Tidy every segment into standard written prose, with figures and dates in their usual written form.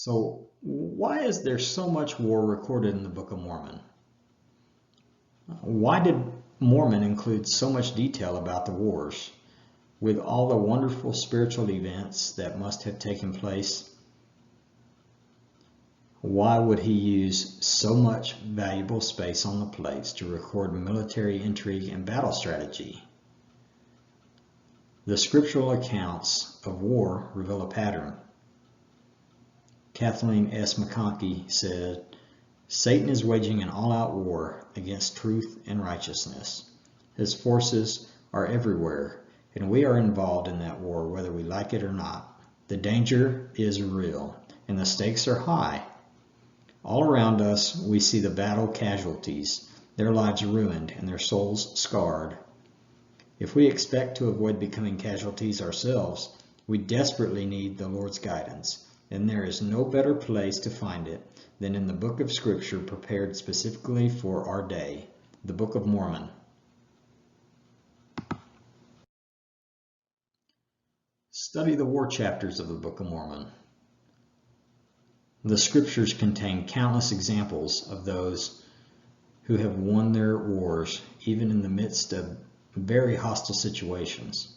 So, why is there so much war recorded in the Book of Mormon? Why did Mormon include so much detail about the wars, with all the wonderful spiritual events that must have taken place? Why would he use so much valuable space on the plates to record military intrigue and battle strategy? The scriptural accounts of war reveal a pattern. Kathleen S. McConkie said, Satan is waging an all-out war against truth and righteousness. His forces are everywhere, and we are involved in that war whether we like it or not. The danger is real, and the stakes are high. All around us, we see the battle casualties, their lives ruined and their souls scarred. If we expect to avoid becoming casualties ourselves, we desperately need the Lord's guidance. And there is no better place to find it than in the book of Scripture prepared specifically for our day, the Book of Mormon. Study the war chapters of the Book of Mormon. The Scriptures contain countless examples of those who have won their wars, even in the midst of very hostile situations.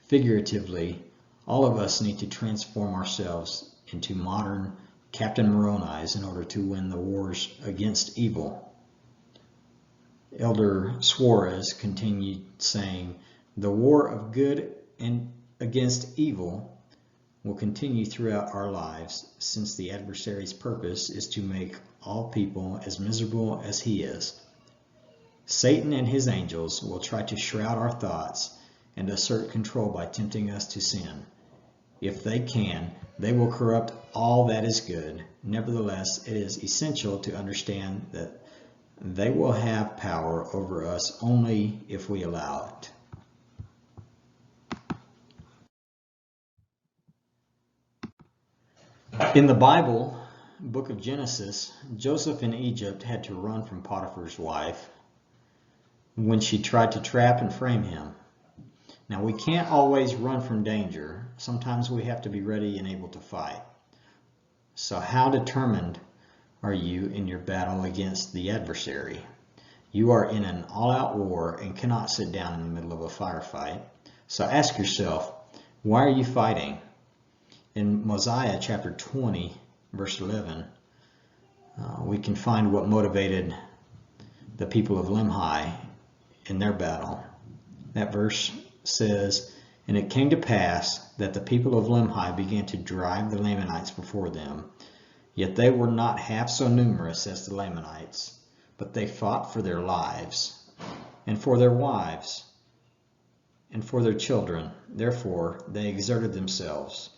Figuratively, all of us need to transform ourselves into modern Captain Moronis in order to win the wars against evil. Elder Suarez continued saying, the war of good and against evil will continue throughout our lives, since the adversary's purpose is to make all people as miserable as he is. Satan and his angels will try to shroud our thoughts and assert control by tempting us to sin. If they can, they will corrupt all that is good. Nevertheless, it is essential to understand that they will have power over us only if we allow it. In the Bible, book of Genesis, Joseph in Egypt had to run from Potiphar's wife when she tried to trap and frame him. Now, we can't always run from danger. Sometimes we have to be ready and able to fight. So how determined are you in your battle against the adversary? You are in an all-out war and cannot sit down in the middle of a firefight. So ask yourself, why are you fighting? In Mosiah chapter 20, verse 11, we can find what motivated the people of Limhi in their battle. That verse says, and it came to pass that the people of Limhi began to drive the Lamanites before them. Yet they were not half so numerous as the Lamanites, but they fought for their lives, and for their wives, and for their children. Therefore they exerted themselves,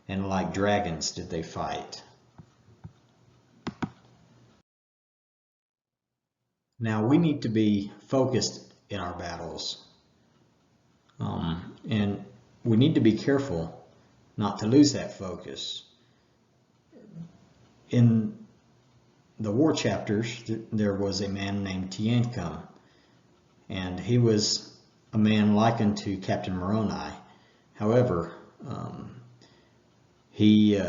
and like dragons did they fight. Now we need to be focused in our battles. And we need to be careful not to lose that focus. In the war chapters, there was a man named Teancum, and he was a man likened to Captain Moroni. However, he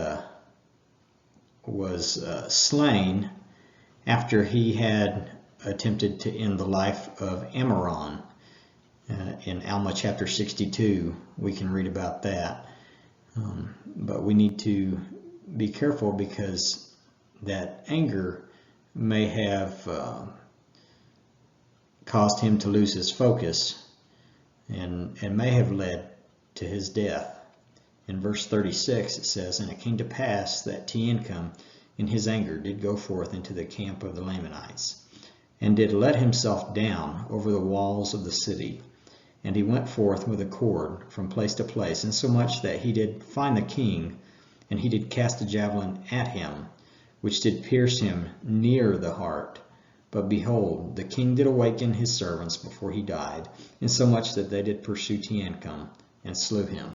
was slain after he had attempted to end the life of Ammoron. In Alma chapter 62, we can read about that. But we need to be careful because that anger may have caused him to lose his focus and may have led to his death. In verse 36 it says, and it came to pass that Teancum in his anger did go forth into the camp of the Lamanites, and did let himself down over the walls of the city. And he went forth with a cord from place to place, insomuch that he did find the king, and he did cast a javelin at him, which did pierce him near the heart. But behold, the king did awaken his servants before he died, insomuch that they did pursue Teancum, and slew him.